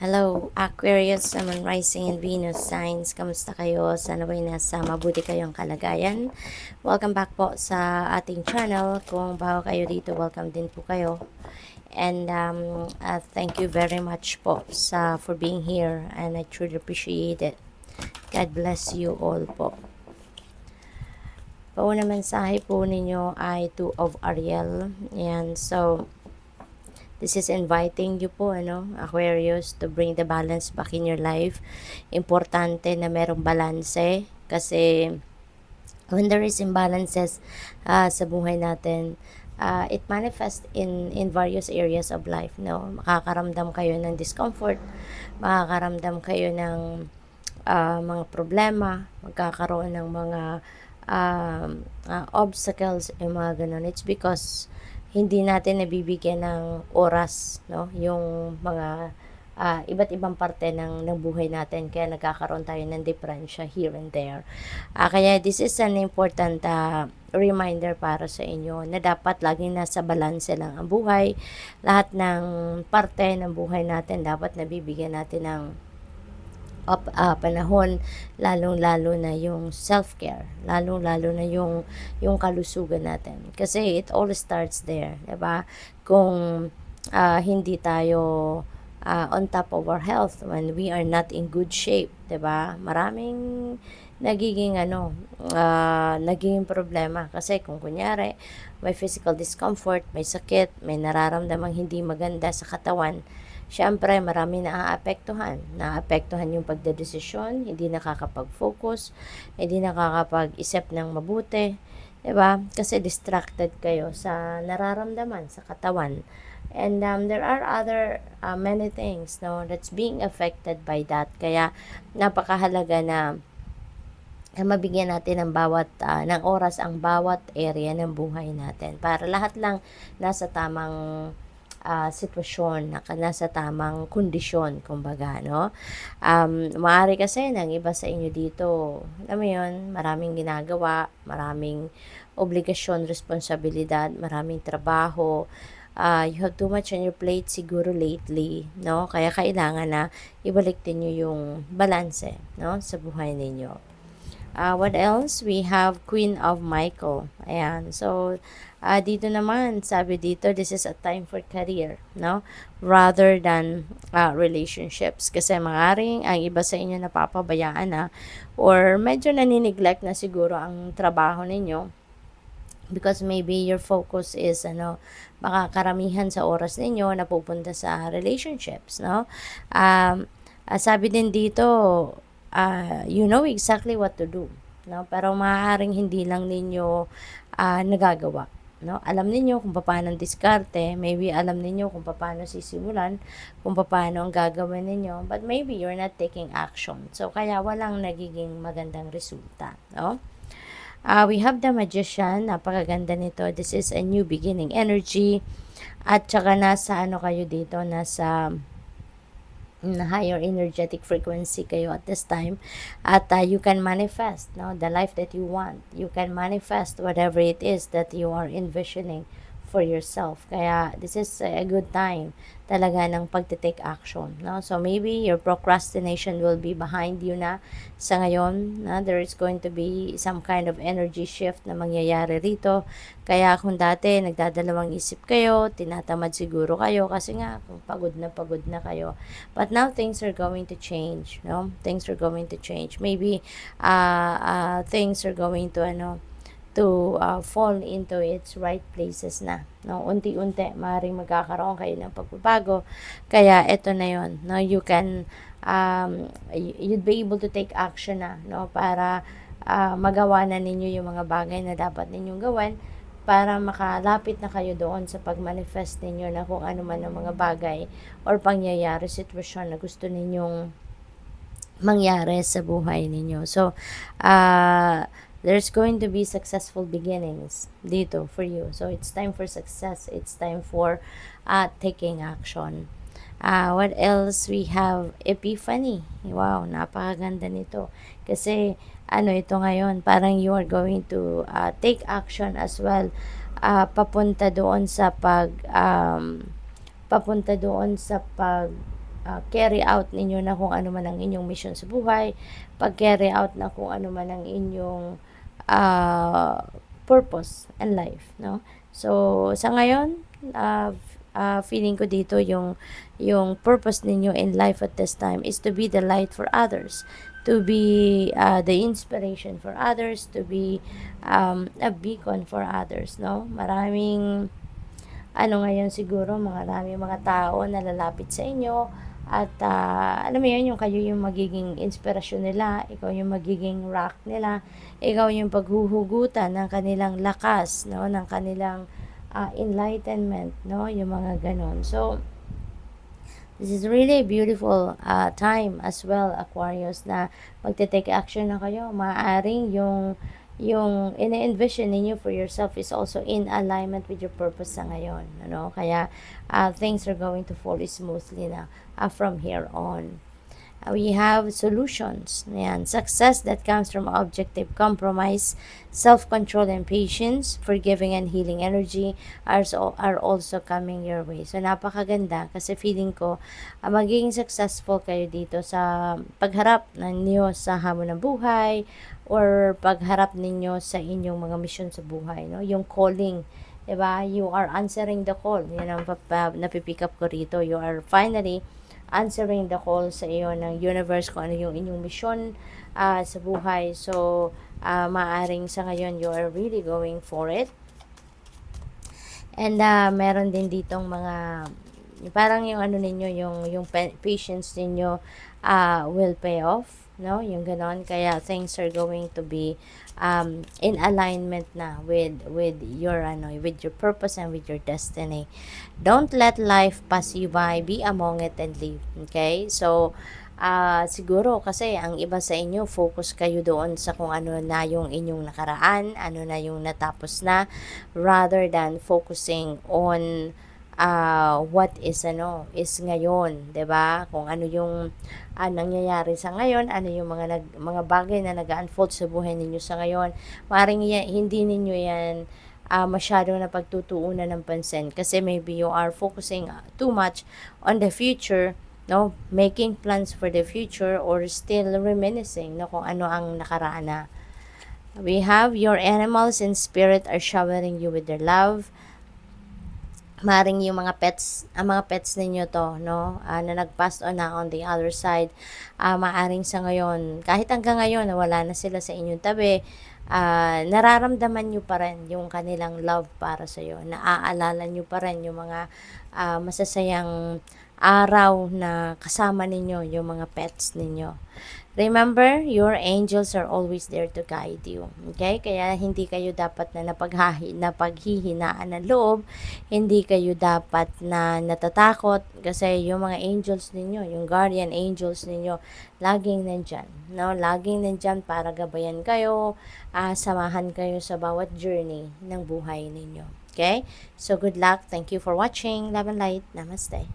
Hello, Aquarius, Sun, Rising, and Venus signs. Kamusta kayo? Sana ba'y nasa mabuti kayong kalagayan. Welcome back po sa ating channel. Kung bago kayo dito, welcome din po kayo. And thank you very much po for being here. And I truly appreciate it. God bless you all po. Pauna mensahe po ninyo ay 2 of Ariel. And so, this is inviting you po, Aquarius, to bring the balance back in your life. Importante na merong balanse kasi when there is imbalances sa buhay natin, it manifests in various areas of life, no? Makakaramdam kayo ng discomfort, makakaramdam kayo ng mga problema, magkakaroon ng mga obstacles, yung mga ganun. It's because hindi natin nabibigyan ng oras, no, yung mga iba't ibang parte ng buhay natin, kaya nagkakaroon tayo ng diferensya here and there. Kaya this is an important reminder para sa inyo na dapat laging nasa balanse lang ang buhay. Lahat ng parte ng buhay natin dapat nabibigyan natin ng panahon, lalong-lalo na yung self-care, lalong-lalo na yung kalusugan natin. Kasi it all starts there, 'di ba? Kung hindi tayo on top of our health, when we are not in good shape, 'di ba? Maraming nagiging problema kasi kung kunyari may physical discomfort, may sakit, may nararamdamang hindi maganda sa katawan, siyempre marami naaapektuhan. Naaapektuhan yung pagdedesisyon, hindi nakakapag-focus, hindi nakakapag-isip ng mabuti, 'di ba? Kasi distracted kayo sa nararamdaman sa katawan. And there are other many things, no, that's being affected by that. Kaya napakahalaga na mabigyan natin ng ng oras ang bawat area ng buhay natin para lahat lang nasa tamang sitwasyon, nasa tamang kondisyon, kumbaga, no? Maaari kasi ng iba sa inyo dito, alam mo yun, maraming ginagawa, maraming obligasyon, responsibilidad, maraming trabaho, you have too much on your plate siguro lately, no? Kaya kailangan na ibalik din nyo yung balanse, no, sa buhay ninyo. What else? We have Queen of Michael. Ayan. So, dito naman, sabi dito, this is a time for career, no? Rather than relationships. Kasi maaaring ang iba sa inyo napapabayaan na or medyo nanineglect na siguro ang trabaho ninyo because maybe your focus is baka karamihan sa oras ninyo napupunta sa relationships, no? Sabi din dito, you know exactly what to do, no? Pero maaaring hindi lang ninyo nagagawa, no? Alam niyo kung paano diskarte, maybe alam niyo kung paano sisimulan, kung paano ang gagawin niyo, but maybe you're not taking action. So kaya walang nagiging magandang resulta, no? We have the Magician, napakaganda nito. This is a new beginning energy. At saka nasa kayo dito, nasa higher energetic frequency kayo at this time, at you can manifest, no, the life that you want. You can manifest whatever it is that you are envisioning for yourself. Kaya this is a good time talaga ng pagte-take action, no? So maybe your procrastination will be behind you na sa ngayon, na there is going to be some kind of energy shift na mangyayari rito. Kaya kung dati nagdadalawang isip kayo, tinatamad siguro kayo kasi nga kung pagod na kayo. But now things are going to change, no? Things are going to change. Maybe things are going to fall into its right places na, no? Unti-unti maaaring magkakaroon kayo ng pagbabago. Kaya ito na yon, no? You can you'd be able to take action na, no, para magawa na ninyo yung mga bagay na dapat ninyong gawin para makalapit na kayo doon sa pag-manifest ninyo na kung ano man ang mga bagay or pangyayari, sitwasyon na gusto ninyong mangyari sa buhay ninyo. So, there's going to be successful beginnings dito for you. So, it's time for success. It's time for taking action. What else? We have Epiphany. Wow, napakaganda nito. Kasi, ito ngayon, parang you are going to take action as well. Papunta doon sa carry out ninyo na kung ano man ang inyong mission sa buhay, pag-carry out na kung ano man ang inyong purpose in life, no? So, sa ngayon, feeling ko dito yung purpose ninyo in life at this time is to be the light for others, to be the inspiration for others, to be a beacon for others, no? Maraming ngayon siguro maraming mga tao na lalapit sa inyo at alam mo yun, yung kayo yung magiging inspirasyon nila, ikaw yung magiging rock nila, ikaw yung paghuhugutan ng kanilang lakas, no, ng kanilang enlightenment, no, yung mga ganon. So, this is really a beautiful time as well, Aquarius, na magte-take action na kayo. Maaaring yung ine-envision ninyo for yourself is also in alignment with your purpose sa ngayon. Ano? Kaya things are going to fall smoothly na from here on. We have solutions. Yan. Success that comes from objective compromise, self-control and patience, forgiving and healing energy are also coming your way. So, napakaganda kasi feeling ko magiging successful kayo dito sa pagharap ninyo sa hamon ng buhay or pagharap ninyo sa inyong mga mission sa buhay. No? Yung calling, diba? You are answering the call. Yan ang napipick up ko rito. You are finally answering the call sa iyo ng universe kung ano yung inyong mission sa buhay. So, maaring sa ngayon, you are really going for it. And meron din ditong mga, parang yung ano ninyo, yung patience ninyo will pay off, no? Yung ganon. Kaya things are going to be in alignment na with your with your purpose and with your destiny. Don't let life pass you by, be among it and live. Okay? So siguro kasi ang iba sa inyo focus kayo doon sa kung ano na yung inyong nakaraan, ano na yung natapos na, rather than focusing on what is ngayon, 'di ba? Kung ano yung nangyayari sa ngayon, ano yung mga bagay na nag-unfold sa buhay ninyo sa ngayon. Maring hindi ninyo 'yan masyadong napagtutuunan ng pansin kasi maybe you are focusing too much on the future, no, making plans for the future or still reminiscing no kung ano ang nakaraan na. We have your animals and spirit are showering you with their love. Maring yung ang mga pets ninyo to, no, na nag-pass on na on the other side, maaring sa ngayon, kahit hanggang ngayon na wala na sila sa inyong tabi, nararamdaman nyo pa rin yung kanilang love para sa iyo. Naaalala nyo pa rin yung mga masasayang araw na kasama ninyo yung mga pets ninyo. Remember, your angels are always there to guide you. Okay? Kaya hindi kayo dapat na napaghihinaan ng loob, hindi kayo dapat na natatakot kasi yung mga angels ninyo, yung guardian angels ninyo, laging nandyan. No? Laging nandyan para gabayan kayo, samahan kayo sa bawat journey ng buhay ninyo. Okay? So, good luck. Thank you for watching. Love and light. Namaste.